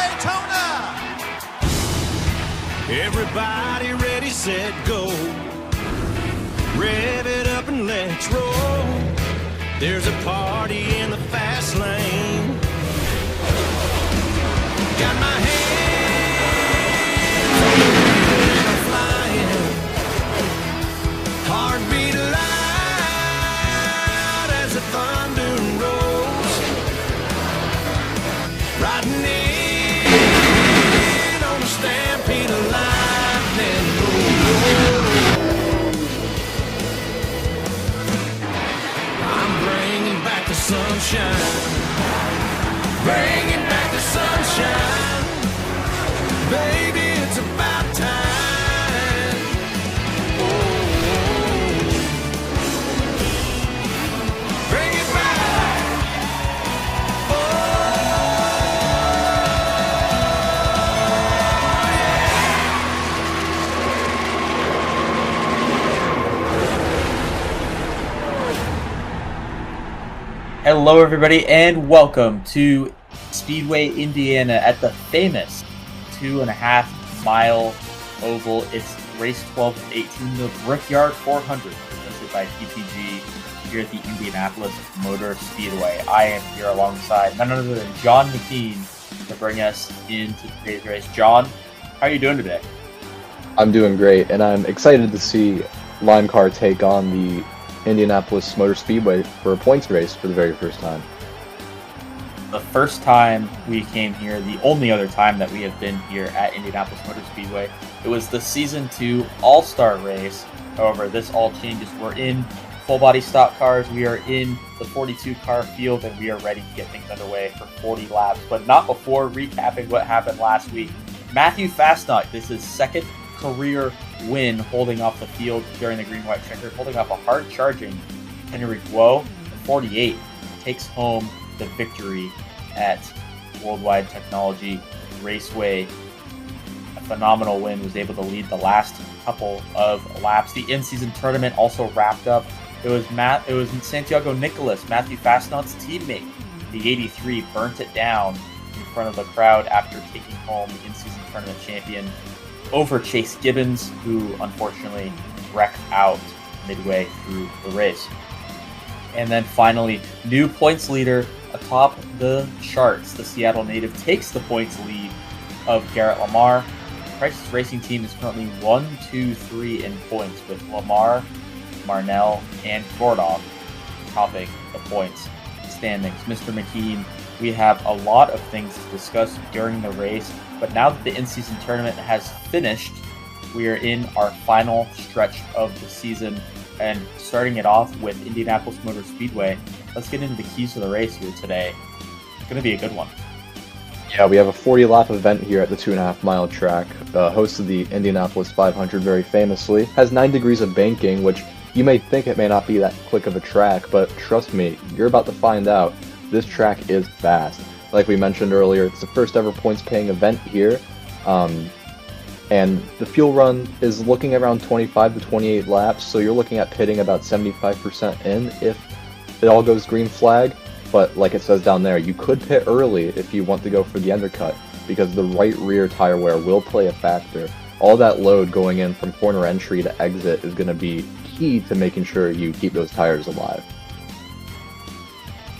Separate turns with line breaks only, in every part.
Daytona. Everybody ready, set, go. Rev it up and let's roll. There's a party in the fast lane. Got my hands on the wheel and I'm flying. Heartbeat loud as the thunder rolls. Riding in on the stampede of lightning. I'm bringing back the sunshine. Bringing back the sunshine. Baby, it's about time. Oh, bring it back. Oh,
Hello everybody and welcome to Speedway Indiana at the famous 2.5 mile oval. It's race 12 of 18, the Brickyard 400, presented by PPG here at the Indianapolis Motor Speedway. I am here alongside none other than John McKean to bring us into today's race. John, how are you doing today?
I'm doing great, and I'm excited to see LIMECAR take on the Indianapolis Motor Speedway for a points race for the very first time.
The first time we came here, the only other time that we have been here at Indianapolis Motor Speedway, it was the Season 2 All-Star race. However, this all changes. We're in full-body stock cars, we are in the 42-car field, and we are ready to get things underway for 40 laps, but not before recapping what happened last week. Matthew Fastnacht, this is second career win holding off the field during the green-white checker, holding off a hard-charging Henry Guo. 48 takes home the victory at Worldwide Technology Raceway. A phenomenal win, was able to lead the last couple of laps. The in-season tournament also wrapped up. It was Santiago Nicolas, Matthew Fastnacht's teammate. The 83 burnt it down in front of the crowd after taking home the in-season tournament champion over Chase Gibbons, who unfortunately wrecked out midway through the race. And then finally, new points leader atop the charts. The Seattle native takes the points lead of Garrett Lamar. Price's racing team is currently 1, 2, 3 in points, with Lamar, Marnell, and Gordoff topping the points standings. Mr. McKean, we have a lot of things to discuss during the race, but now that the in-season tournament has finished, we are in our final stretch of the season, and starting it off with Indianapolis Motor Speedway. Let's get into the keys to the race here today. It's going to be a good one.
Yeah, we have a 40-lap event here at the 2.5 mile track. Host of the Indianapolis 500 very famously. Has 9 degrees of banking, which you may think it may not be that quick of a track, but trust me, you're about to find out. This track is fast. Like we mentioned earlier, it's the first ever points-paying event here. And the fuel run is looking around 25 to 28 laps, so you're looking at pitting about 75% in if it all goes green flag. But like it says down there, you could pit early if you want to go for the undercut, because the right rear tire wear will play a factor. All that load going in from corner entry to exit is going to be key to making sure you keep those tires alive.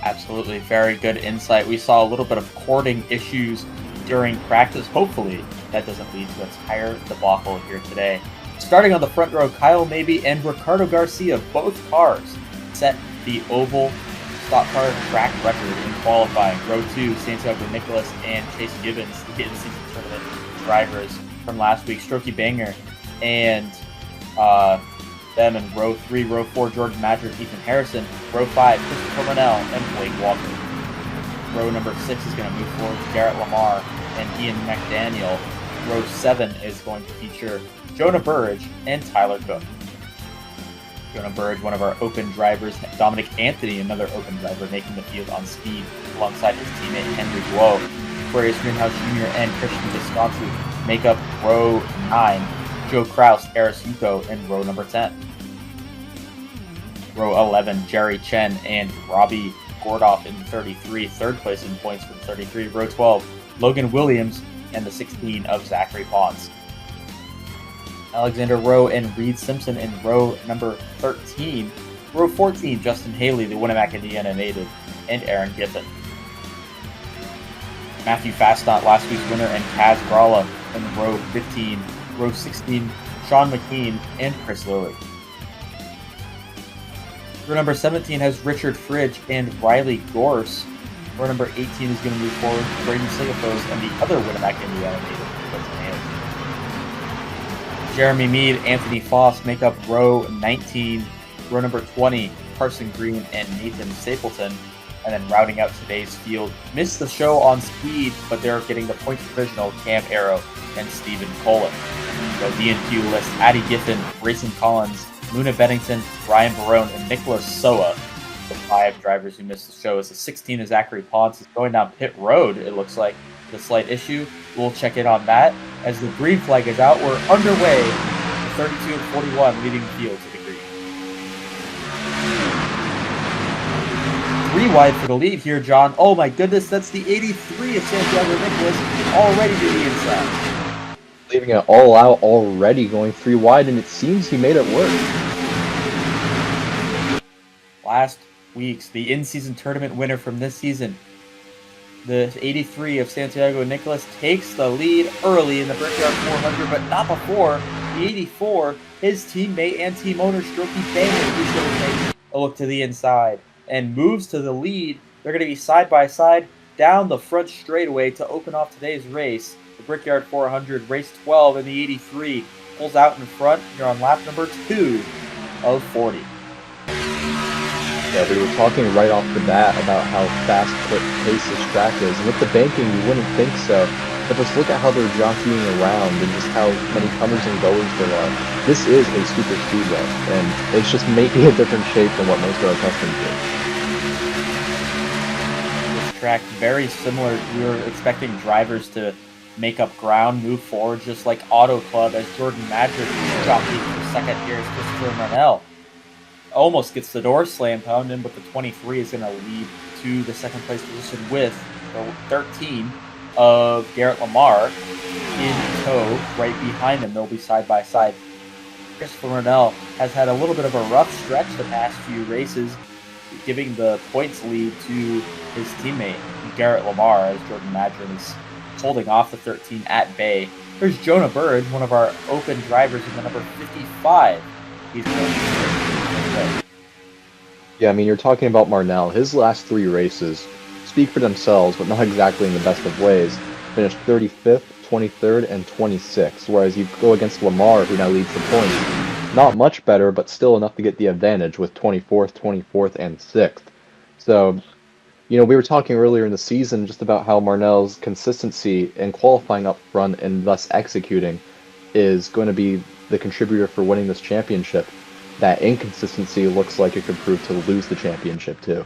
Absolutely, very good insight. We saw a little bit of cording issues during practice. Hopefully that doesn't lead to a tire debacle here today. Starting on the front row, Kyle Mabey and Ricardo Garcia, both cars set the oval stock car track record in qualifying. Row 2, Santiago Nicolas and Chase Gibbons, the in-season tournament drivers from last week. Strokey Banger and them in row 3. Row 4, Jordan Madrick, Ethan Harrison. Row 5, Christopher Linnell and Blake Walker. Row number 6 is going to move forward to Garrett Lamar and Ian McDaniel. Row 7 is going to feature Jonah Burridge and Tyler Cook. Jonah Burridge, one of our open drivers. Dominic Anthony, another open driver, making the field on speed alongside his teammate Henry Guo. Aquarius Greenhouse Jr. and Christian Visconti make up row 9. Joe Kraus, Eris Yuko in row number 10. Row 11, Jerry Chen and Robbie Bordoff in 33, third place in points from 33, row 12, Logan Williams, and the 16 of Zachary Pons. Alexander Rowe and Reed Simpson in row number 13. Row 14, Justin Haley, the Winnemac, Indiana native, and Aaron Giffen. Matthew Fastnot, last week's winner, and Kaz Gralla in row 15. Row 16, Sean McKean and Chris Lilly. Row number 17 has Richard Fridge and Riley Gorse. Row number 18 is going to move forward Braden Singapos and the other Winnemac, Indiana native, Jeremy Mead, Anthony Foss make up row 19. Row number 20, Carson Green and Nathan Stapleton. And then rounding out today's field, missed the show on speed, but they're getting the points provisional, Cam Arrow and Stephen Colin. The DNQ list, Addie Giffen, Grayson Collins, Luna Bennington, Ryan Barone, and Nicholas Soa. The 5 drivers who missed the show. As the 16 of Zachary Pons is going down pit road, it looks like, with a slight issue. We'll check in on that. As the green flag is out, we're underway. 32 and 41 leading the field to the green. 3 wide for the lead here, John. Oh my goodness, that's the 83 of Santiago Nicholas already to the inside.
Leaving it all out already, going 3 wide, and it seems he made it work.
Last week's, the in-season tournament winner from this season, the 83 of Santiago Nicholas takes the lead early in the Brickyard 400, but not before the 84, his teammate and team owner, Strokey Banger, who's going to take a look to the inside and moves to the lead. They're going to be side by side down the front straightaway to open off today's race. The Brickyard 400, race 12, and the 83 pulls out in front here on lap number 2 of 40.
Yeah, we were talking right off the bat about how fast-paced this track is, and with the banking, you wouldn't think so. But just look at how they're jockeying around and just how many comers and goers there are. This is a super speedway, and it's just maybe a different shape than what most are accustomed to.
This track, very similar. We were expecting drivers to make up ground, move forward, just like Auto Club, as Jordan Madrid jockeying for second here as Christopher Marnell almost gets the door slammed on him, but the 23 is going to lead to the second place position with the 13 of Garrett Lamar in tow right behind them. They'll be side by side. Christopher Marnell has had a little bit of a rough stretch the past few races, giving the points lead to his teammate Garrett Lamar, as Jordan Madron is holding off the 13 at bay. There's Jonah Bird, one of our open drivers in the number 55. He's going to
Yeah, I mean, you're talking about Marnell. His last 3 races speak for themselves, but not exactly in the best of ways. Finished 35th, 23rd, and 26th, whereas you go against Lamar, who now leads the points. Not much better, but still enough to get the advantage with 24th, 24th, and 6th. So, you know, we were talking earlier in the season just about how Marnell's consistency in qualifying up front and thus executing is going to be the contributor for winning this championship. That inconsistency looks like it could prove to lose the championship too.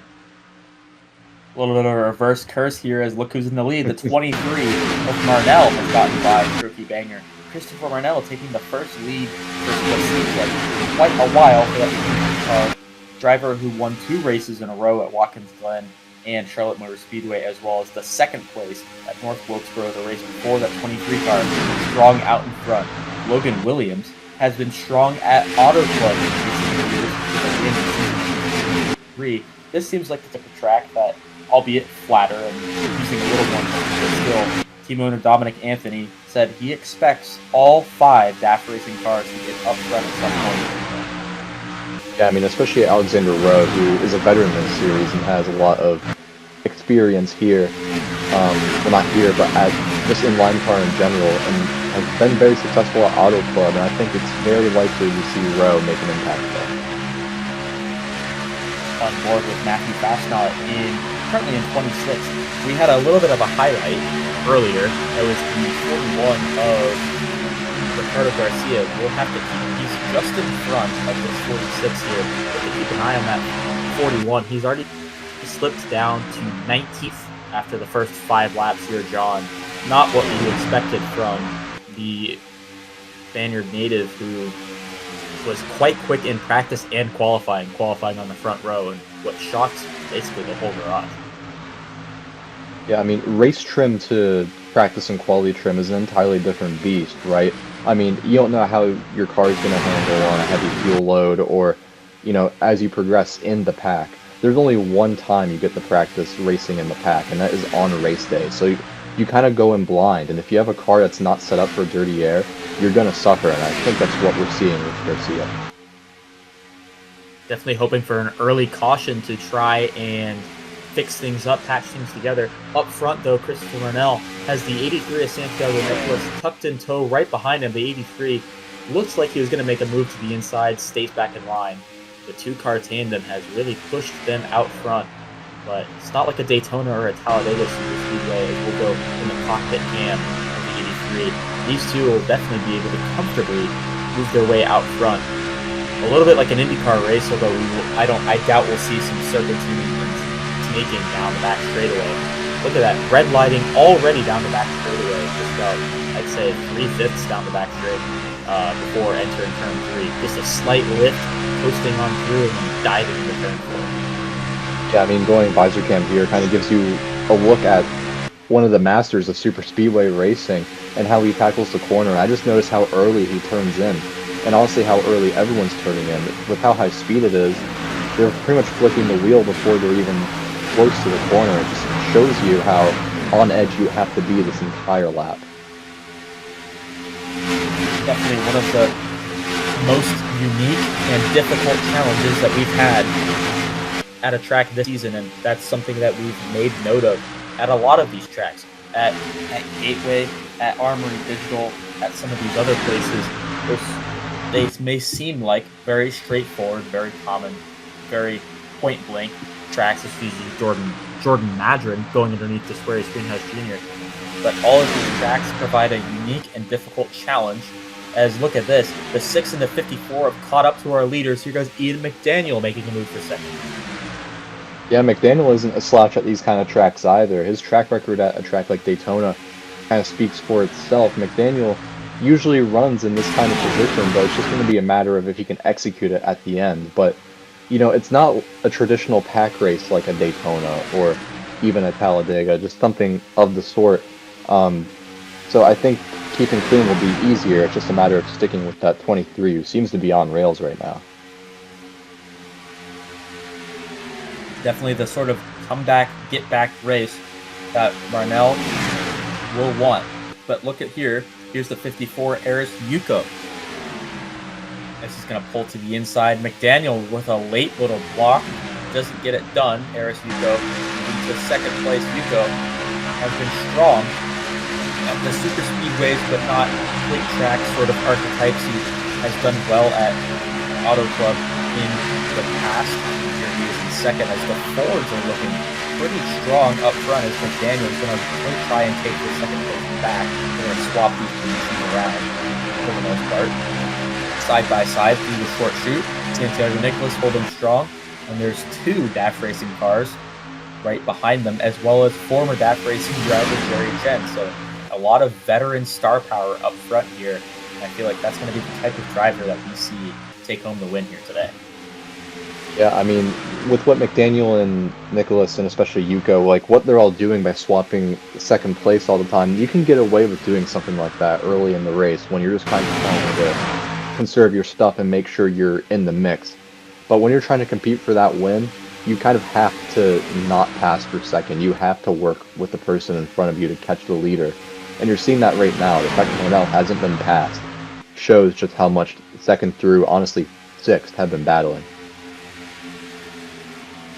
A little bit of a reverse curse here, as look who's in the lead. The 23 of Marnell has gotten by Strokey Banger. Christopher Marnell taking the first lead for what seems like quite a while for that driver who won 2 races in a row at Watkins Glen and Charlotte Motor Speedway, as well as the second place at North Wilkesboro, the race before that 23 car, strong out in front. Logan Williams has been strong at Auto Club in recent years. This seems like the type of track that, albeit flatter and using a little more skill, team owner Dominic Anthony said he expects all 5 DAF racing cars to get up front at some point.
Yeah, I mean, especially Alexander Rowe, who is a veteran in this series and has a lot of experience here. Well, not here, but just in LIMECAR in general, and has been very successful at Auto Club, and I think it's very likely to see Rowe make an impact there.
On board with Matthew Fastnot currently in 26th. We had a little bit of a highlight earlier. It was the 41 of Ricardo Garcia. We'll have to he's just in front of this 46 here. But to keep an eye on that 41, he's already slipped down to 19th after the first 5 laps here, John. Not what we expected from the Spaniard native, who was quite quick in practice and qualifying on the front row, and what shocks basically the whole garage.
Yeah, I mean, race trim to practice and quality trim is an entirely different beast, right? I mean, you don't know how your car is going to handle on a heavy fuel load or, as you progress in the pack. There's only one time you get to practice racing in the pack, and that is on race day. So you kind of go in blind, and if you have a car that's not set up for dirty air, you're going to suffer, and I think that's what we're seeing with Garcia.
Definitely hoping for an early caution to try and fix things up, patch things together. Up front, though, Christopher Marnell has the 83 of Santiago Nicolas tucked in tow right behind him. The 83 looks like he was going to make a move to the inside, stays back in line. The two-car tandem has really pushed them out front, but it's not like a Daytona or a Talladega Super Speedway as we'll go in the cockpit cam of the 83. These two will definitely be able to comfortably move their way out front. A little bit like an IndyCar race, although I doubt we'll see some serpentine making down the back straightaway. Look at that, red lighting already down the back straightaway. Just about, I'd say, 3/5 down the back straight before entering turn 3. Just a slight lift, coasting on through, and then diving into turn 4.
Yeah, I mean, going visor cam here kind of gives you a look at one of the masters of super speedway racing and how he tackles the corner. I just noticed how early he turns in, and honestly how early everyone's turning in. With how high speed it is, they're pretty much flicking the wheel before they're even close to the corner. It just shows you how on edge you have to be this entire lap.
Definitely one of the most unique and difficult challenges that we've had at a track this season, and that's something that we've made note of at a lot of these tracks. At Gateway, at Armory Digital, at some of these other places, they may seem like very straightforward, very common, very point-blank tracks. It's usually Jordan Madron going underneath the Square Greenhouse Jr. But all of these tracks provide a unique and difficult challenge. As look at this, the 6 and the 54 have caught up to our leaders. Here goes Ian McDaniel making a move for second.
Yeah, McDaniel isn't a slouch at these kind of tracks either. His track record at a track like Daytona kind of speaks for itself. McDaniel usually runs in this kind of position, but it's just going to be a matter of if he can execute it at the end. But it's not a traditional pack race like a Daytona or even a Talladega, just something of the sort. So I think keeping clean will be easier. It's just a matter of sticking with that 23 who seems to be on rails right now.
Definitely the sort of comeback, get-back race that Marnell will want. But look at here. Here's the 54 Eris Yuko. This is going to pull to the inside. McDaniel with a late little block. Doesn't get it done. Eris Yuko into second place. Yuko has been strong at the super speedways, but not complete track sort of archetypes. He has done well at Auto Club in the past. Here he is in second as the Fords are looking pretty strong up front as McDaniel is going to try and take the second place back. They're going to swap these positions around for the most part. Side by side through the short chute. Santiago Nicolas holding strong. And there's two DAF Racing cars right behind them, as well as former DAF Racing driver Jerry Chen. So a lot of veteran star power up front here. And I feel like that's going to be the type of driver that we see take home the win here today.
Yeah, I mean, with what McDaniel and Nicholas and especially Yuko, like what they're all doing by swapping second place all the time, you can get away with doing something like that early in the race when you're just kind of trying to conserve your stuff and make sure you're in the mix. But when you're trying to compete for that win, you kind of have to not pass for second. You have to work with the person in front of you to catch the leader. And you're seeing that right now. The fact that Marnell hasn't been passed shows just how much second through, honestly, sixth have been battling.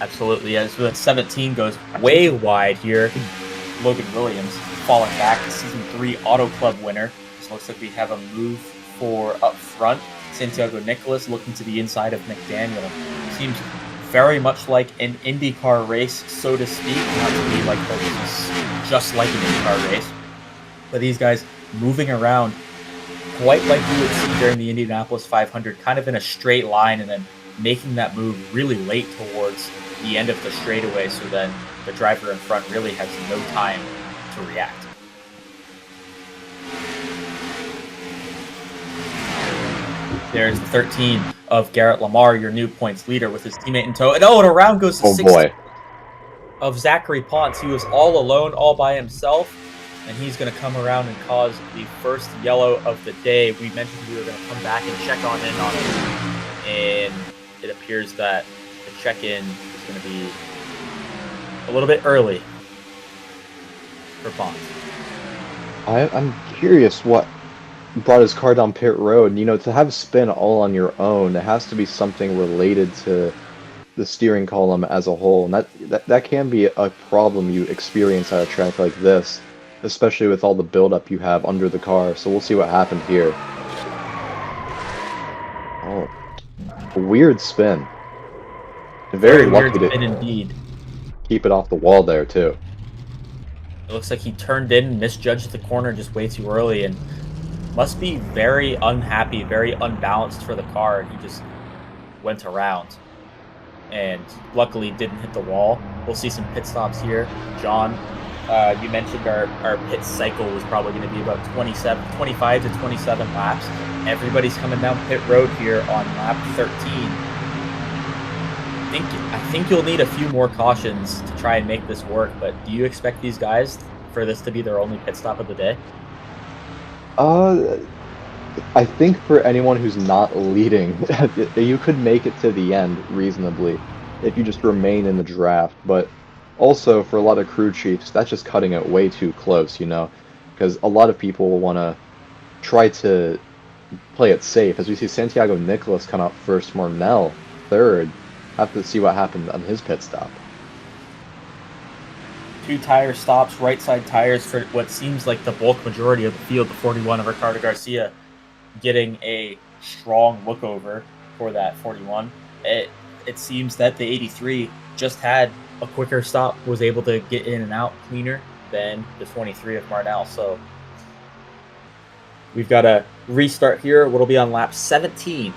Absolutely, as the 17 goes way wide here. Logan Williams falling back, the Season 3 Auto Club winner. So looks like we have a move for up front. Santiago Nicolas looking to the inside of McDaniel. Seems very much like an IndyCar race, so to speak. Not to be like just like an IndyCar race. But these guys moving around quite like you would see during the Indianapolis 500, kind of in a straight line and then making that move really late towards the end of the straightaway, so then the driver in front really has no time to react. There's the 13 of Garrett Lamar, your new points leader, with his teammate in tow. And around goes the
Oh
60
boy.
of Zachary Ponce. He was all alone, all by himself, and he's going to come around and cause the first yellow of the day. We mentioned we were going to come back and check in on it, and it appears that the check-in is going to be a little bit early for Ponce.
I'm curious what brought his car down pit road. You know, to have spin all on your own, it has to be something related to the steering column as a whole, and that can be a problem you experience at a track like this, especially with all the buildup you have under the car. So we'll see what happened here. Oh, a weird spin. Very lucky
weird
to
spin indeed.
keep it off the wall there too.
It looks like he turned in, misjudged the corner just way too early, and must be very unhappy, very unbalanced for the car, and he just went around. And luckily didn't hit the wall. We'll see some pit stops here. John, you mentioned our pit cycle was probably going to be about 25 to 27 laps. Everybody's coming down pit road here on lap 13. I think you'll need a few more cautions to try and make this work, but do you expect these guys for this to be their only pit stop of the day?
I think for anyone who's not leading, you could make it to the end reasonably if you just remain in the draft. But also for a lot of crew chiefs, that's just cutting it way too close, you know, because a lot of people will want to try to play it safe. As we see Santiago Nicholas come out first, Marnell third. Have to see what happened on his pit stop.
2 tire stops, right side tires for what seems like the bulk majority of the field. The 41 of Ricardo Garcia getting a strong look over for that 41. It seems that the 83 just had a quicker stop, was able to get in and out cleaner than the 23 of Marnell. So we've got a restart here. What'll be on lap 17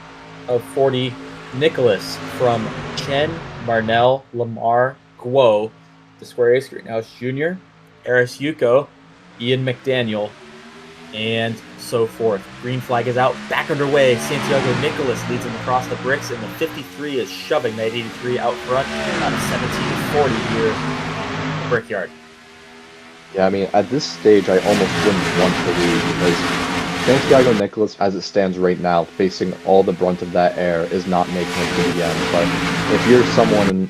of 40. Nicholas from Chen, Marnell, Lamar, Guo, the Square Ace Greenhouse Jr., Aris Yuko, Ian McDaniel, and so forth. Green flag is out, back underway. Santiago Nicholas leads him across the bricks, and the 53 is shoving that 83 out front on a 17-40 here at Brickyard.
Yeah, I mean, at this stage, I almost wouldn't want to lead because Santiago Nicholas, as it stands right now, facing all the brunt of that air, is not making it to the end. But if you're someone in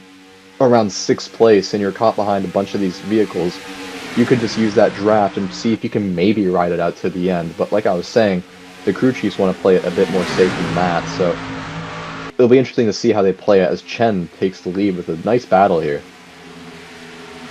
around 6th place and you're caught behind a bunch of these vehicles, you could just use that draft and see if you can maybe ride it out to the end. But like I was saying, the crew chiefs want to play it a bit more safe than that. So it'll be interesting to see how they play it as Chen takes the lead with a nice battle here.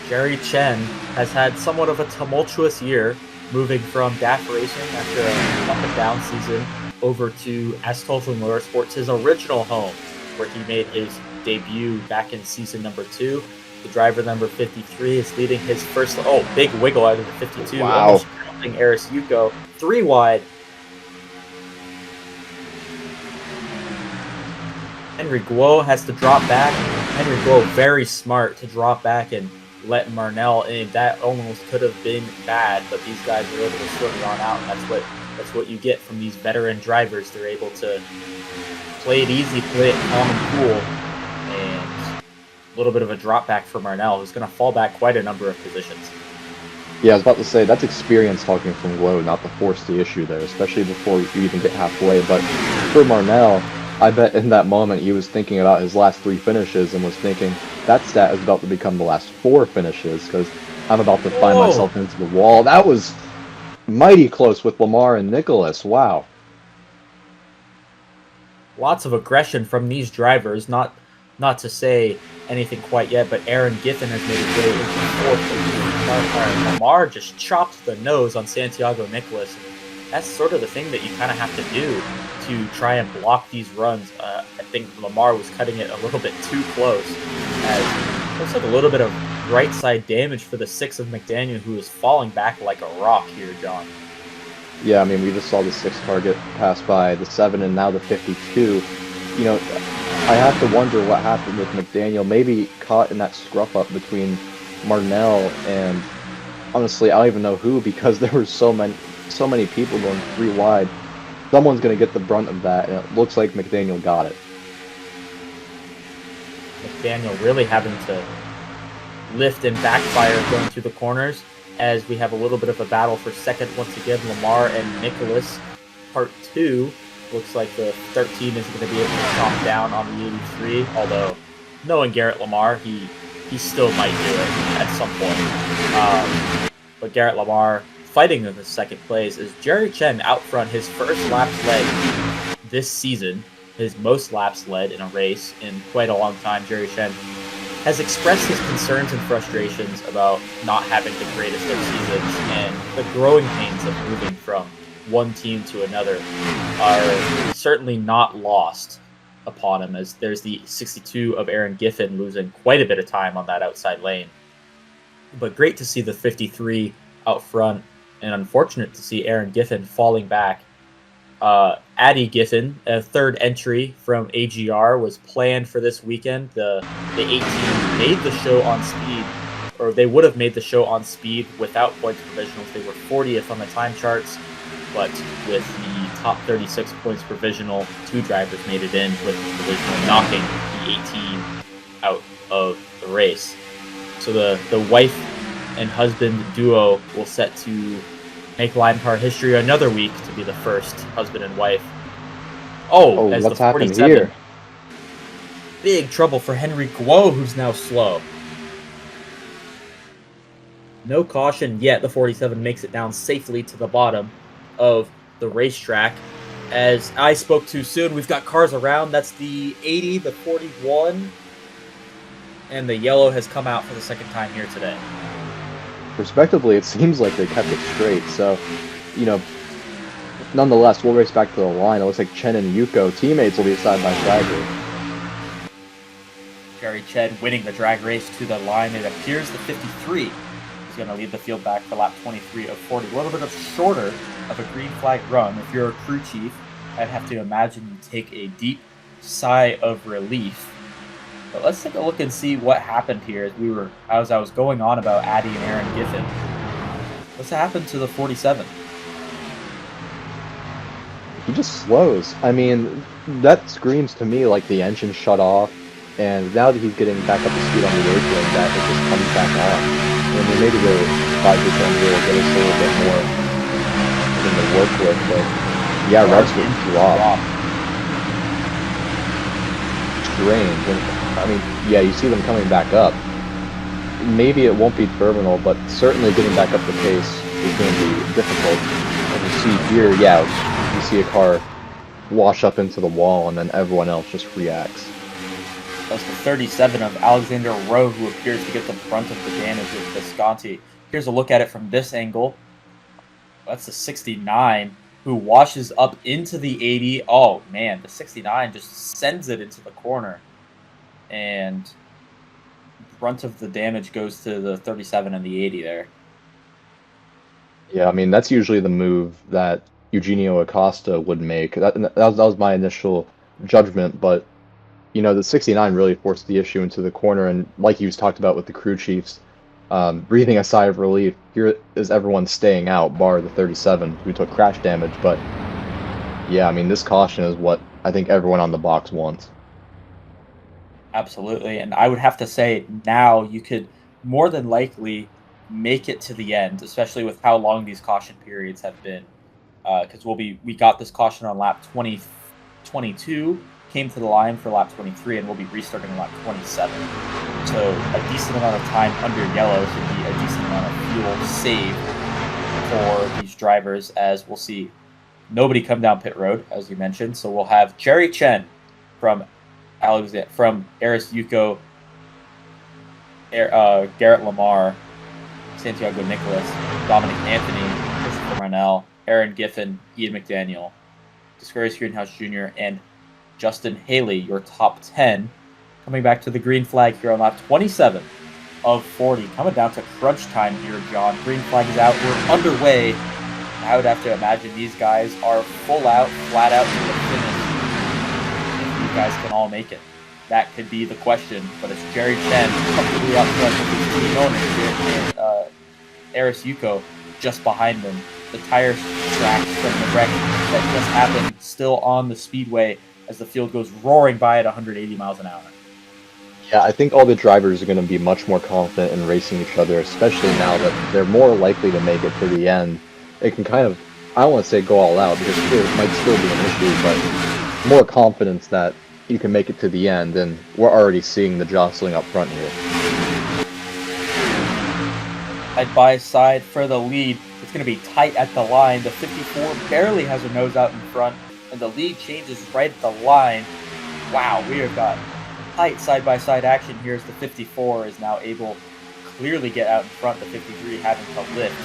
Jerry Chen has had somewhat of a tumultuous year, moving from DAF Racing after a up and down season over to Astolfo Motorsports, his original home, where he made his debut back in season number 2. The driver number 53 is leading his first. Oh, big wiggle out of the 52.
Wow.
Almost counting Aris Yuko 3 wide. Henry Guo has to drop back. Henry Guo very smart to drop back and let Marnell in. That almost could have been bad, but these guys were able to swim it on out, and that's what you get from these veteran drivers. They're able to play it easy, play it calm and cool, and a little bit of a drop back for Marnell, who's going to fall back quite a number of positions.
Yeah, I was about to say, that's experience talking from Guo, not to force the issue there, especially before you even get halfway. But for Marnell, I bet in that moment he was thinking about his last 3 finishes and was thinking, that stat is about to become the last 4 finishes because I'm about to find myself into the wall. That was mighty close with Lamar and Nicholas. Wow.
Lots of aggression from these drivers. Not to say anything quite yet, but Aaron Giffen has made his way into 4th. Lamar just chopped the nose on Santiago Nicholas. That's sort of the thing that you kind of have to do to try and block these runs. I think Lamar was cutting it a little bit too close. As looks like a little bit of right side damage for the 6 of McDaniel, who is falling back like a rock here, John.
Yeah, I mean, we just saw the 6 car get passed by the 7 and now the 52. You know, I have to wonder what happened with McDaniel. Maybe caught in that scruff up between Marnell and, honestly, I don't even know who, because there were so many people going 3 wide. someone's going to get the brunt of that, and it looks like McDaniel got it.
McDaniel really having to lift and backfire going through the corners, as we have a little bit of a battle for second once again. Lamar and Nicholas. Part 2 looks like the 13 is going to be able to chomp down on the 83, although knowing Garrett Lamar, he still might do it at some point. But Garrett Lamar fighting in the second place is Jerry Chen out front, his first laps led this season, his most laps led in a race in quite a long time. Jerry Chen has expressed his concerns and frustrations about not having the greatest of seasons, and the growing pains of moving from one team to another are certainly not lost upon him, as there's the 62 of Aaron Giffen losing quite a bit of time on that outside lane. But great to see the 53 out front, and unfortunate to see Aaron Giffen falling back. Addy Giffen, a third entry from AGR, was planned for this weekend. The 18 made the show on speed, or they would have made the show on speed without points provisionals. They were 40th on the time charts, but with the top 36 points provisional, 2 drivers made it in with the provisional, knocking the 18 out of the race. So the wife and husband duo will set to make LIMECAR history another week to be the first husband and wife. As
what's
the
happened
47.
here?
Big trouble for Henry Guo, who's now slow. No caution yet. The 47 makes it down safely to the bottom of the racetrack. As I spoke too soon, we've got cars around. That's the 80, the 41, and the yellow has come out for the second time here today.
Respectively, it seems like they kept it straight. So, nonetheless, we'll race back to the line. It looks like Chen and Yuko, teammates, will be side by side here.
Jerry Chen winning the drag race to the line. It appears the 53 is going to lead the field back for lap 23 of 40. A little bit of shorter of a green flag run. If you're a crew chief, I'd have to imagine you take a deep sigh of relief. But let's take a look and see what happened here as I was going on about Addy and Aaron Giffen. What's happened to the 47?
He just slows. I mean, that screams to me like the engine shut off, and now that he's getting back up to speed on the road like that, it just comes back on. I mean, maybe the 5% will get us a little bit more than to work with, but yeah, revs would drop. Strange. Yeah, you see them coming back up. Maybe it won't be terminal, but certainly getting back up the pace is going to be difficult. As you see here, you see a car wash up into the wall, and then everyone else just reacts.
That's the 37 of Alexander Rowe, who appears to get the brunt of the damage with Visconti. Here's a look at it from this angle. That's the 69, who washes up into the 80. Oh, man, the 69 just sends it into the corner. And brunt of the damage goes to the 37 and the 80 there.
Yeah, I mean, that's usually the move that Eugenio Acosta would make. That was my initial judgment, but, the 69 really forced the issue into the corner, and like you talked about with the crew chiefs, breathing a sigh of relief. Here is everyone staying out, bar the 37, who took crash damage, but, yeah, I mean, this caution is what I think everyone on the box wants.
Absolutely, and I would have to say now you could more than likely make it to the end, especially with how long these caution periods have been. Because we got this caution on lap 22, came to the line for lap 23, and we'll be restarting on lap 27. So a decent amount of time under yellow should be a decent amount of fuel saved for these drivers, as we'll see nobody come down pit road, as you mentioned. So we'll have Jerry Chen from Aris Yuko, Garrett Lamar, Santiago Nicholas, Dominic Anthony, Christopher Marnell, Aaron Giffen, Ian McDaniel, Discouraged Greenhouse Jr., and Justin Haley, your top 10. Coming back to the green flag here on lap 27 of 40. Coming down to crunch time here, John. Green flag is out. We're underway. I would have to imagine these guys are full out, flat out to the finish. If you guys can all make it. That could be the question, but it's Jerry Chen comfortably up front with his team owner here, and Aris Yuko just behind them. the tire tracks from the wreck that just happened still on the speedway as the field goes roaring by at 180 miles an hour.
Yeah, I think all the drivers are going to be much more confident in racing each other, especially now that they're more likely to make it to the end. It can kind of, I don't want to say go all out, because it might still be an issue, but more confidence that you can make it to the end, and we're already seeing the jostling up front here.
Side by side for the lead. It's going to be tight at the line. The 54 barely has her nose out in front, and the lead changes right at the line. Wow, we have got tight side-by-side action here as the 54 is now able to clearly get out in front. The 53 having to lift,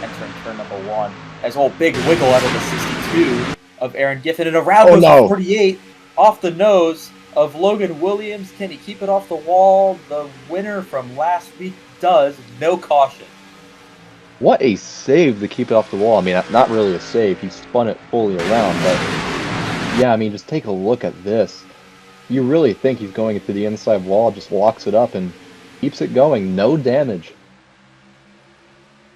entering turn number 1. As a big wiggle out of the 62 of Aaron Giffen, and around goes the 48 off the nose of Logan Williams. Can he keep it off the wall? The winner from last week does. No caution.
What a save to keep it off the wall. I mean, not really a save. He spun it fully around, but yeah, I mean, just take a look at this. You really think he's going into the inside wall, just locks it up and keeps it going. No damage.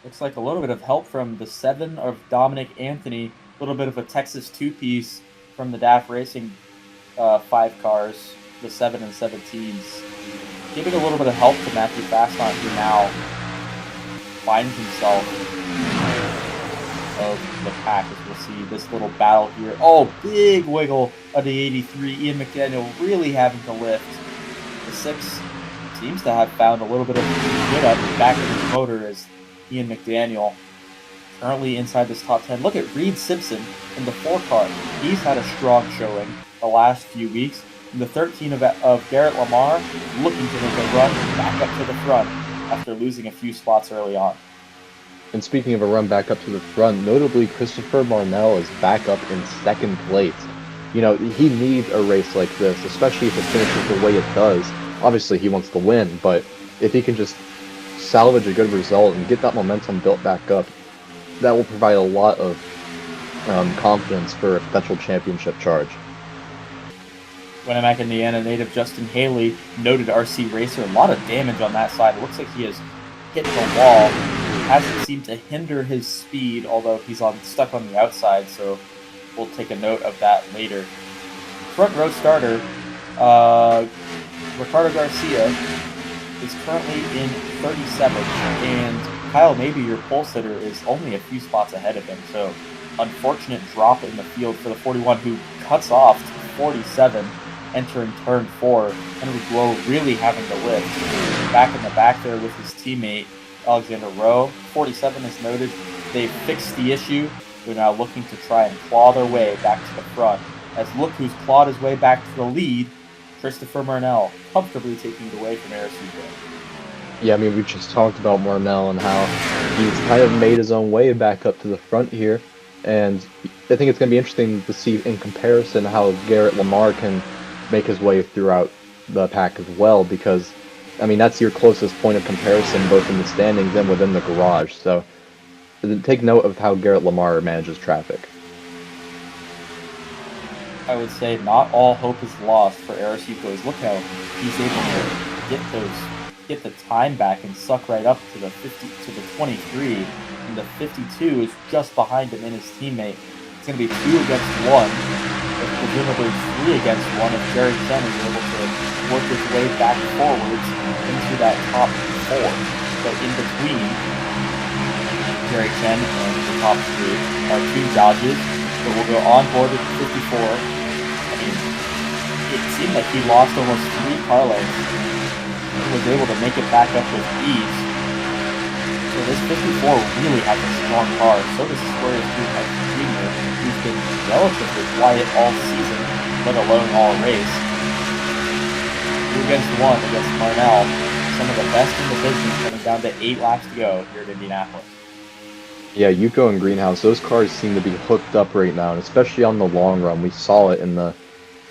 Looks like a little bit of help from the 7 of Dominic Anthony. A little bit of a Texas two-piece from the DAF Racing 5 cars, the 7 and 17s. Giving a little bit of help to Matthew Faston, who now finds himself of the pack, as we'll see this little battle here. Oh, big wiggle of the 83. Ian McDaniel really having to lift. The 6 seems to have found a little bit of good up the back of his motor as Ian McDaniel currently inside this top 10. Look at Reed Simpson in the 4 car. He's had a strong showing the last few weeks. And the 13 of Garrett Lamar looking to make a run back up to the front after losing a few spots early on.
And speaking of a run back up to the front, notably Christopher Marnell is back up in 2nd place. You know, he needs a race like this, especially if it finishes the way it does. Obviously, he wants to win, but if he can just salvage a good result and get that momentum built back up, that will provide a lot of confidence for a potential championship charge.
Winamac, Indiana native Justin Haley, noted RC racer, a lot of damage on that side. It looks like he has hit the wall. Hasn't seemed to hinder his speed, although he's stuck on the outside, so we'll take a note of that later. Front row starter, Ricardo Garcia, is currently in 37th, and Kyle Maybe, your pole sitter, is only a few spots ahead of him, so unfortunate drop in the field for the 41, who cuts off to 47, entering turn 4. Henry Blow really having to lift. Back in the back there with his teammate, Alexander Rowe. 47 is noted. They've fixed the issue. They're now looking to try and claw their way back to the front. As look who's clawed his way back to the lead, Christopher Marnell, comfortably taking it away from Arasuka.
Yeah, I mean, we just talked about Marnell and how he's kind of made his own way back up to the front here. And I think it's going to be interesting to see in comparison how Garrett Lamar can make his way throughout the pack as well, because I mean, that's your closest point of comparison, both in the standings and within the garage. So take note of how Garrett Lamar manages traffic.
I would say not all hope is lost for Arasuka. Look how he's able to get the time back and suck right up to the 23, and the 52 is just behind him and his teammate. It's going to be 2 against 1, but presumably 3 against 1 if Jerry Chen is able to work his way back forwards into that top 4. So in between Jerry Chen and the top 3 are 2 Dodges, but we'll go on board with the 54. I mean, it seemed like he lost almost 3 car lengths and was able to make it back up with ease. So this 54 really has a strong car. So does Squares Jr., who's been relatively quiet all season, let alone all race. 2 against 1 against Marnell. Some of the best in the business, coming down to 8 laps to go here at Indianapolis.
Yeah, Yuko and Greenhouse, those cars seem to be hooked up right now, and especially on the long run. We saw it in the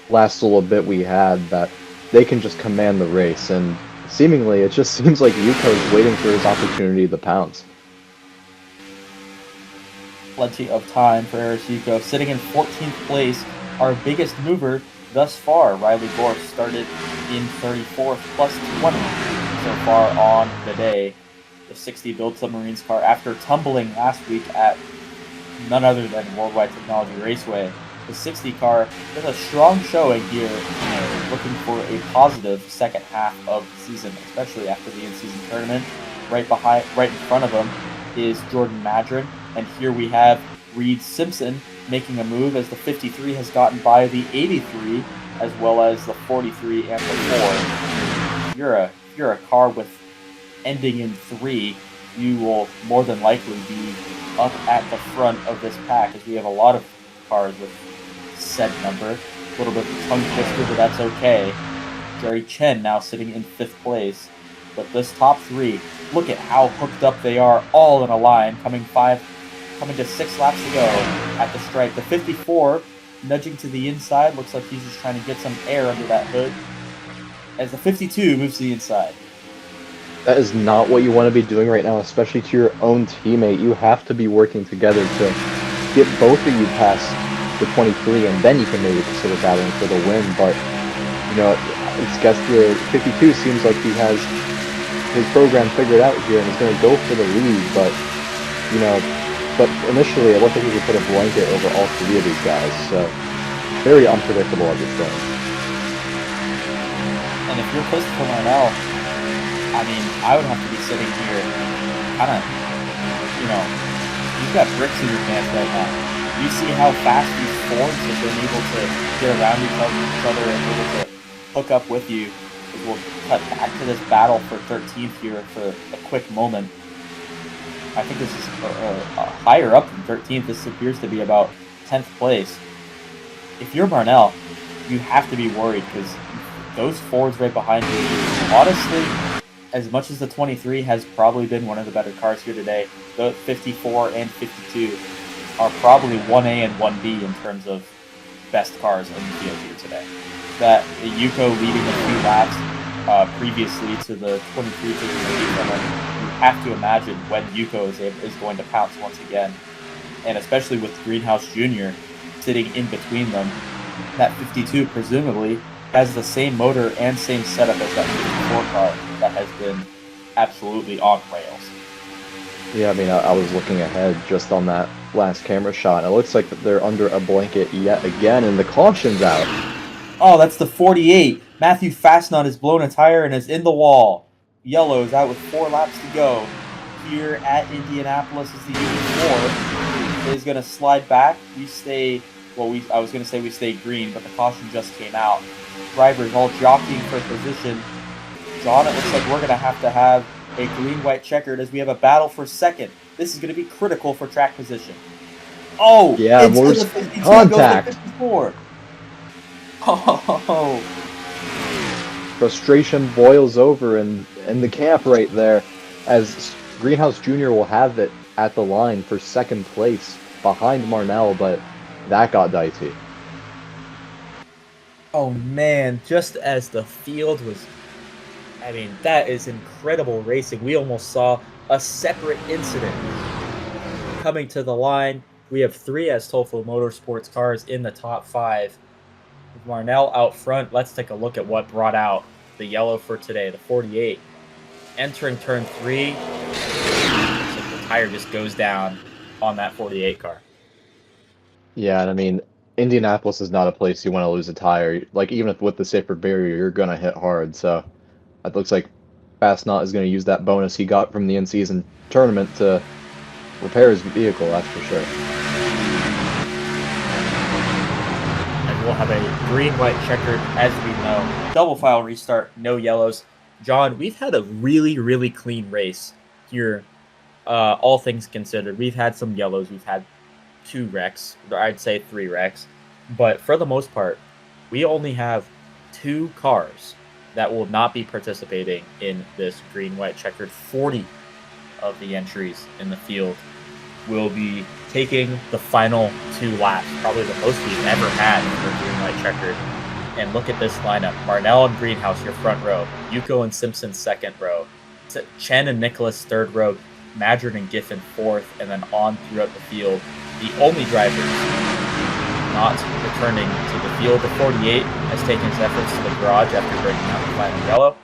last little bit we had that they can just command the race, and seemingly it just seems like Yuko's waiting for his opportunity to pounce.
Plenty of time for Arasuka. Sitting in 14th place, our biggest mover thus far, Riley Gorse, started in 34th, plus 20 so far on the day. The 60 Build Submarines car, after tumbling last week at none other than Worldwide Technology Raceway. The 60 car with a strong showing here, looking for a positive second half of the season, especially after the in-season tournament. Right in front of him is Jordan Madron, and here we have Reed Simpson making a move as the 53 has gotten by the 83, as well as the 43 and the 4. If you're a car with ending in 3, you will more than likely be up at the front of this pack, as we have a lot of cars with said number. A little bit of a tongue twister, but that's okay. Jerry Chen now sitting in 5th place. But this top 3, look at how hooked up they are, all in a line, coming to 6 laps to go at the stripe. The 54 nudging to the inside, looks like he's just trying to get some air under that hood, as the 52 moves to the inside.
That is not what you want to be doing right now, especially to your own teammate. You have to be working together to get both of you past the 23, and then you can maybe consider battling for the win. But, it's guess the 52 seems like he has his program figured out here, and he's going to go for the lead. But, but initially it looked like he could put a blanket over all 3 of these guys. So, very unpredictable at this point.
And if you're Christopher Marnell, I would have to be sitting here kind of, you've got bricks in your pants right now. You see how fast these Fords have been able to get around each other and able to hook up with you. We'll cut back to this battle for 13th here for a quick moment. I think this is higher up than 13th. This appears to be about 10th place. If you're Marnell, you have to be worried, because those Fords right behind you, honestly, as much as the 23 has probably been one of the better cars here today, the 54 and 52 are probably 1A and 1B in terms of best cars in the field here today. That Yuko leading a few laps previously to the 23 to the lead, and you have to imagine when Yuko is going to pounce once again, and especially with Greenhouse Jr. sitting in between them. That 52 presumably has the same motor and same setup as that 54 car that has been absolutely on rails.
Yeah, I was looking ahead just on that last camera shot. It looks like they're under a blanket yet again, and the caution's out.
Oh, that's the 48. Matthew Fastnut has blown a tire and is in the wall. Yellow is out with 4 laps to go. Here at Indianapolis is the 84. Is going to slide back. We stay green, but the caution just came out. Drivers all jockeying for position. John, it looks like we're going to have a green-white checkered as we have a battle for second. This is going to be critical for track position. Oh!
Yeah, more contact.
Goes to 54. Oh!
Frustration boils over in the camp right there, as Greenhouse Jr. will have it at the line for second place behind Marnell, but that got dicey.
Oh man, just as the field was... that is incredible racing. We almost saw a separate incident coming to the line. We have 3 as Tofu Motorsports cars in the top 5. With Marnell out front, let's take a look at what brought out the yellow for today, the 48. Entering turn 3, looks like the tire just goes down on that 48 car.
Yeah, and Indianapolis is not a place you want to lose a tire. Like, even with the safer barrier, you're going to hit hard, so it looks like Fastnut is going to use that bonus he got from the in-season tournament to repair his vehicle, that's for sure.
And we'll have a green-white checkered, as we know. Double file restart, no yellows. John, we've had a really, really clean race here, all things considered. We've had some yellows, we've had 2 wrecks, or I'd say 3 wrecks, but for the most part, we only have 2 cars that will not be participating in this green-white checkered. 40 of the entries in the field will be taking the final 2 laps, probably the most we've ever had for green-white checkered. And look at this lineup. Marnell and Greenhouse, your front row. Yuko and Simpson, second row. Chen and Nicholas, third row. Madron and Giffen, fourth, and then on throughout the field. The only driver not returning to the field, the 48, has taken his efforts to the garage after breaking out the final yellow.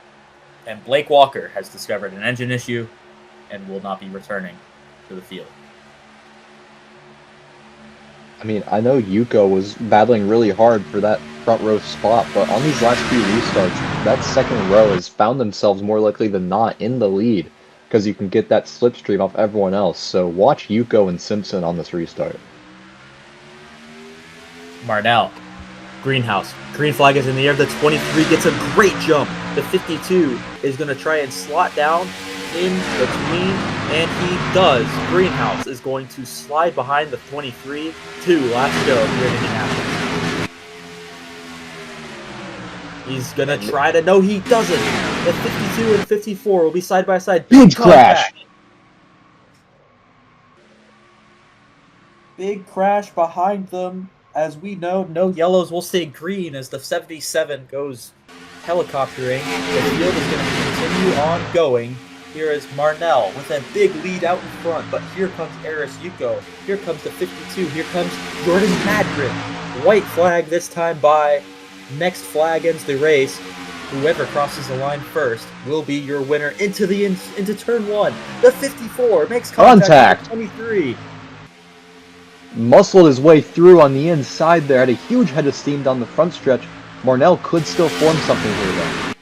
And Blake Walker has discovered an engine issue and will not be returning to the field.
I mean, I know Yuko was battling really hard for that front row spot, but on these last few restarts, that second row has found themselves more likely than not in the lead because you can get that slipstream off everyone else. So watch Yuko and Simpson on this restart.
Marnell, greenhouse. Green flag is in the air. The 23 gets a great jump. The 52 is going to try and slot down in between, and he does. Greenhouse is going to slide behind the 23. 2 laps to go here in Indianapolis. He's going to try to... No, he doesn't. The 52 and 54 will be side by side.
Huge crash.
Big crash behind them. As we know, no yellows will stay green as the 77 goes helicoptering. The field is going to continue on going. Here is Marnell with a big lead out in front, but here comes Aris Yuko. Here comes the 52. Here comes Jordan Madrid. White flag this time by. Next flag ends the race. Whoever crosses the line first will be your winner into turn 1. The 54 makes contact with the 23.
Muscled his way through on the inside there, had a huge head of steam down the front stretch. Marnell could still form something here though.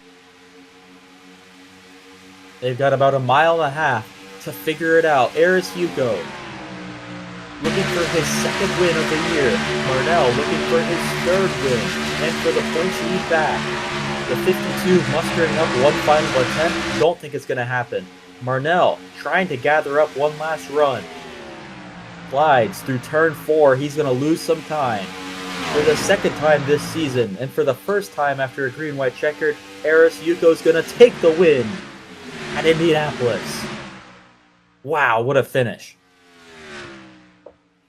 They've got about a mile and a half to figure it out. Aris Yuko looking for his second win of the year. Marnell looking for his third win and for the points lead back. The 52 mustering up one final attempt. Don't think it's going to happen. Marnell trying to gather up one last run. Glides through turn 4. He's going to lose some time. For the second time this season, and for the first time after a green-white checkered, Aris Yuko's going to take the win at Indianapolis. Wow, what a finish.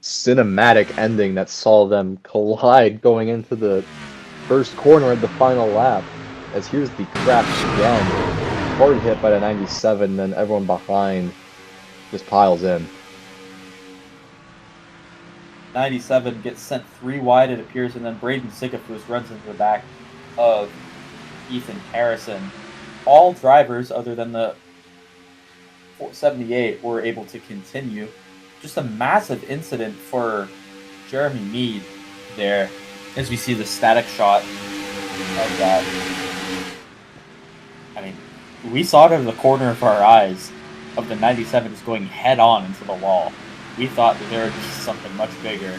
Cinematic ending that saw them collide going into the first corner of the final lap. As here's the crash again. Hard hit by the 97, then everyone behind just piles in.
97 gets sent 3 wide, it appears, and then Braden Sigafus runs into the back of Ethan Harrison. All drivers, other than the 78, were able to continue. Just a massive incident for Jeremy Mead there, as we see the static shot of that. I mean, we saw it in the corner of our eyes of the 97 just going head on into the wall. We thought that there would be something much bigger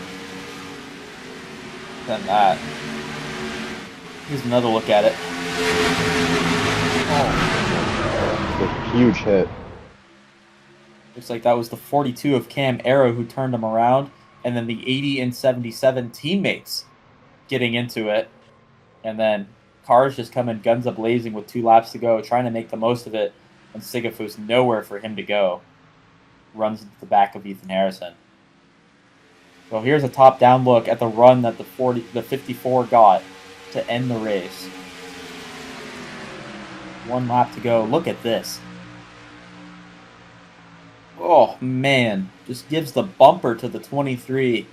than that. Here's another look at it.
Oh, a huge hit.
Looks like that was the 42 of Cam Arrow who turned him around, and then the 80 and 77 teammates getting into it. And then cars just coming guns a-blazing with 2 laps to go, trying to make the most of it, and Sigafus nowhere for him to go. Runs into the back of Ethan Harrison. So here's a top-down look at the run that the 54 got to end the race. 1 lap to go. Look at this. Oh, man. Just gives the bumper to the 23.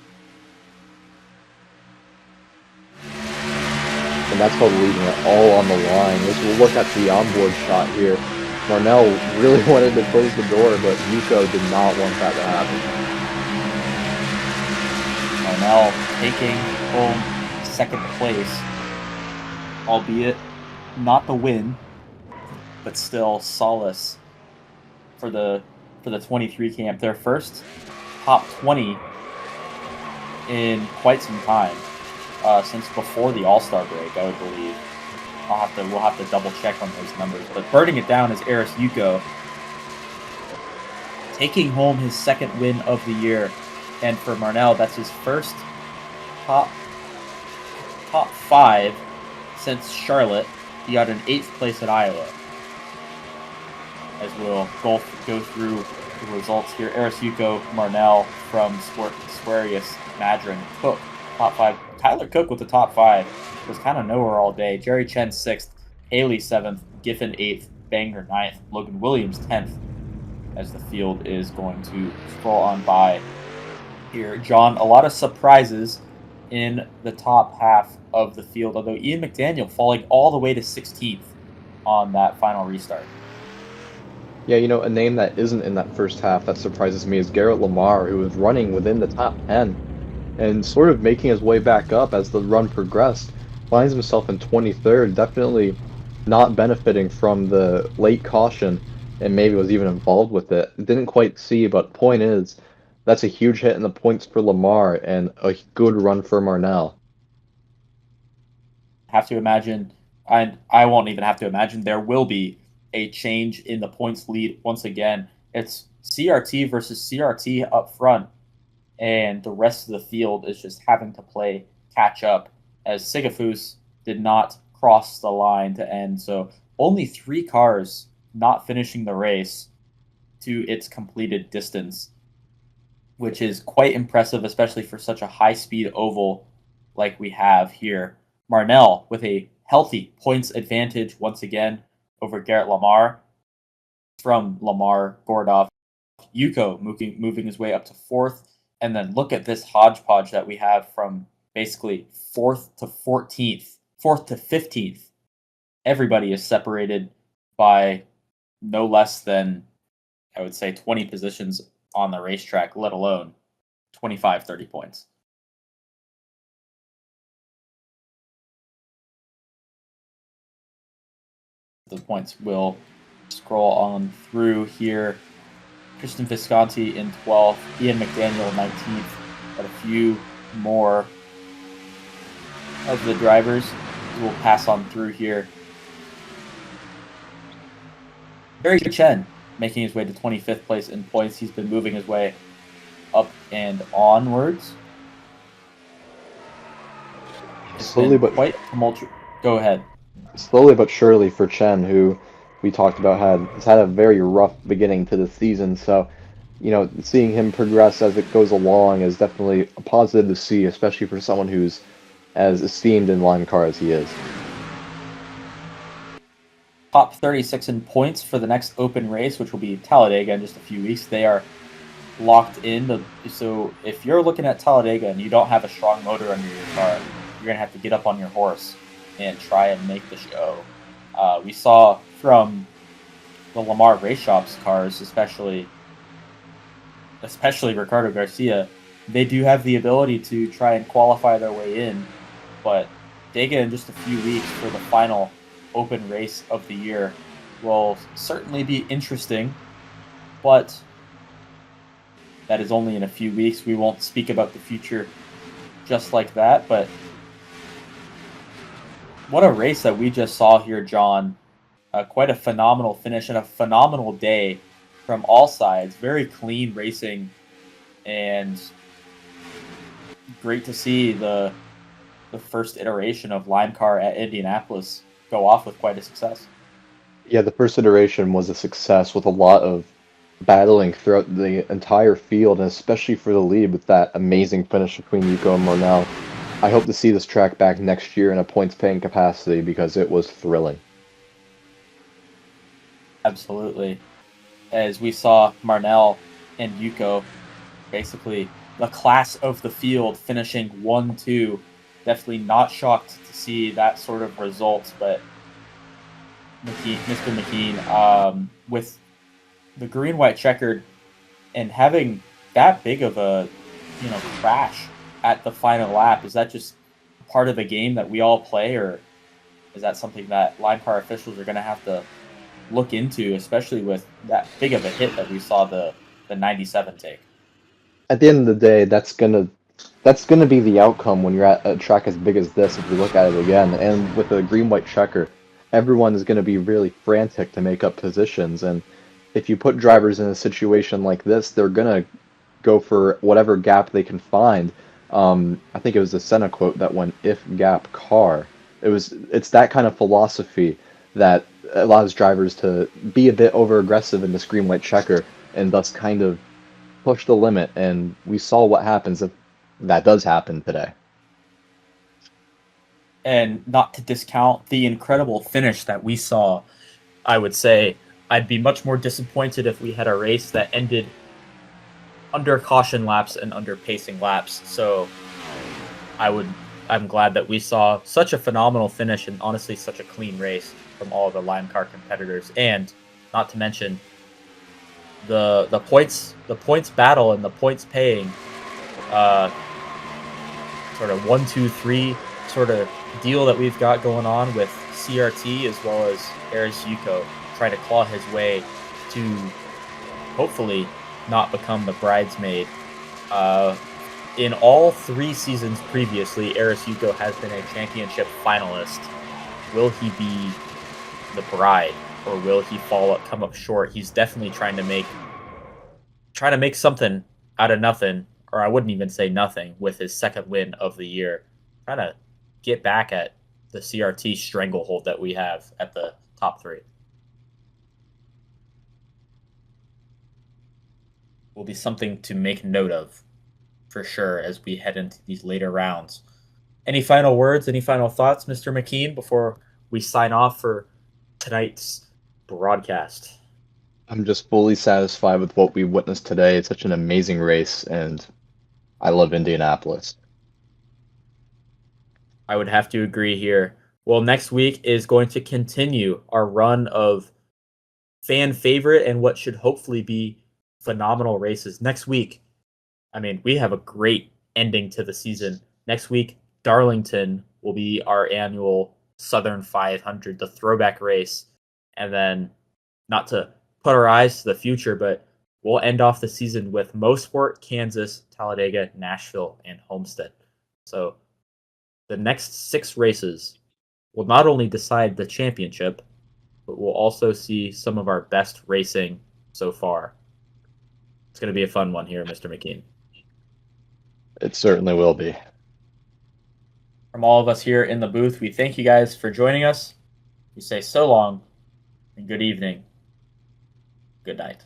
And that's called leaving it all on the line. As we'll look at the onboard shot here. Marnell really wanted to close the door, but Yuko did not want that to happen.
Marnell taking home second place, albeit not the win, but still solace for the 23 camp. Their first top 20 in quite some time, since before the All-Star break, I would believe. We'll have to double check on those numbers. But burning it down is Aris Yuko, taking home his second win of the year. And for Marnell, that's his first top 5 since Charlotte. He got an 8th place at Iowa. As we'll go through the results here. Aris Yuko, Marnell from Squarius, Madron, Cook, top 5. Tyler Cook with the top 5. Was kind of nowhere all day. Jerry Chen 6th, Haley 7th, Giffen 8th, Banger 9th, Logan Williams 10th, as the field is going to scroll on by here. John, a lot of surprises in the top half of the field, although Ian McDaniel falling all the way to 16th on that final restart.
Yeah, you know, a name that isn't in that first half that surprises me is Garrett Lamar, who was running within the top 10 and sort of making his way back up as the run progressed. Finds himself in 23rd, definitely not benefiting from the late caution, and maybe was even involved with it. Didn't quite see, but point is, that's a huge hit in the points for Lamar and a good run for Marnell.
Have to imagine, and I won't even have to imagine, there will be a change in the points lead once again. It's CRT versus CRT up front, and the rest of the field is just having to play catch up as Sigafus did not cross the line to end. So only 3 cars not finishing the race to its completed distance, which is quite impressive, especially for such a high-speed oval like we have here. Marnell with a healthy points advantage once again over Garrett Lamar. From Lamar, Gordoff, Yuko moving his way up to 4th. And then look at this hodgepodge that we have from basically 4th to 14th, 4th to 15th. Everybody is separated by no less than, I would say, 20 positions on the racetrack, let alone 25, 30 points. The points will scroll on through here. Tristan Visconti in 12th, Ian McDaniel 19th, but a few more of the drivers will pass on through here. Barry Chen making his way to 25th place in points. He's been moving his way up and onwards.
Slowly but
quite tumultuous. Go ahead.
Slowly but surely for Chen, who we talked about has had a very rough beginning to the season. So, seeing him progress as it goes along is definitely a positive to see, especially for someone who's as esteemed in LIMECAR as he is.
Top 36 in points for the next open race, which will be Talladega in just a few weeks. They are locked in. So if you're looking at Talladega and you don't have a strong motor under your car, you're going to have to get up on your horse and try and make the show. We saw from the Lamar Race Shop's cars, especially Ricardo Garcia, they do have the ability to try and qualify their way in, but Dega in just a few weeks for the final open race of the year will certainly be interesting, but that is only in a few weeks. We won't speak about the future just like that, but what a race that we just saw here, John. Quite a phenomenal finish and a phenomenal day from all sides. Very clean racing, and great to see the first iteration of LIMECAR at Indianapolis go off with quite a success.
Yeah, the first iteration was a success with a lot of battling throughout the entire field, and especially for the lead with that amazing finish between Yuko and Marnell. I hope to see this track back next year in a points-paying capacity because it was thrilling.
Absolutely. As we saw Marnell and Yuko, basically the class of the field, finishing 1-2. Definitely not shocked to see that sort of result, but Mr. McKean, with the green-white checkered and having that big of a crash at the final lap, is that just part of the game that we all play, or is that something that LIMECAR officials are going to have to look into, especially with that big of a hit that we saw the 97 take?
At the end of the day, that's gonna be the outcome when you're at a track as big as this, if you look at it again. And with a green-white checker, everyone is going to be really frantic to make up positions, and if you put drivers in a situation like this, they're going to go for whatever gap they can find. I think it was the Senna quote that went, "If gap car." It's that kind of philosophy that allows drivers to be a bit over-aggressive in this green-white checker and thus kind of push the limit, and we saw what happens if that does happen today.
And not to discount the incredible finish that we saw, I would say I'd be much more disappointed if we had a race that ended under caution laps and under pacing laps. So I'm glad that we saw such a phenomenal finish and honestly such a clean race from all of the LIMECAR competitors, and not to mention the points battle and the points paying sort of 1-2-3 sort of deal that we've got going on with CRT as well as Eris Yuko trying to claw his way to hopefully not become the bridesmaid. In all 3 seasons previously, Eris Yuko has been a championship finalist. Will he be the bride, or will he come up short? He's definitely trying to make something out of nothing, or I wouldn't even say nothing, with his second win of the year. Trying to get back at the CRT stranglehold that we have at the top 3. Will be something to make note of for sure as we head into these later rounds. Any final words, any final thoughts, Mr. McKean, before we sign off for tonight's broadcast?
I'm just fully satisfied with what we witnessed today. It's such an amazing race, and I love Indianapolis.
I would have to agree here. Well, next week is going to continue our run of fan favorite and what should hopefully be phenomenal races. Next week, I mean, we have a great ending to the season. Next week, Darlington will be our annual Southern 500, the throwback race. And then, not to put our eyes to the future, but we'll end off the season with Mosport, Kansas, Talladega, Nashville, and Homestead. So the next 6 races will not only decide the championship, but we'll also see some of our best racing so far. It's going to be a fun one here, Mr. McKean.
It certainly will be.
From all of us here in the booth, we thank you guys for joining us. We say so long and good evening. Good night.